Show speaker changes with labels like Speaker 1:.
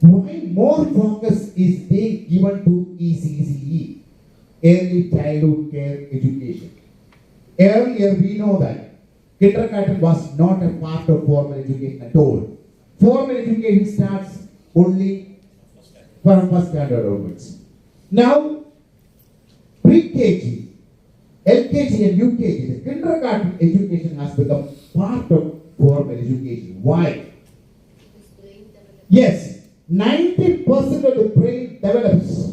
Speaker 1: Why more focus is being given to ECCE, Early Childhood Care Education? Earlier we know that kindergarten was not a part of formal education at all. Formal education starts only from first standard onwards. Now, pre-KG, LKG and UKG, the kindergarten education has become part of formal education. Why? Yes, 90% of the brain develops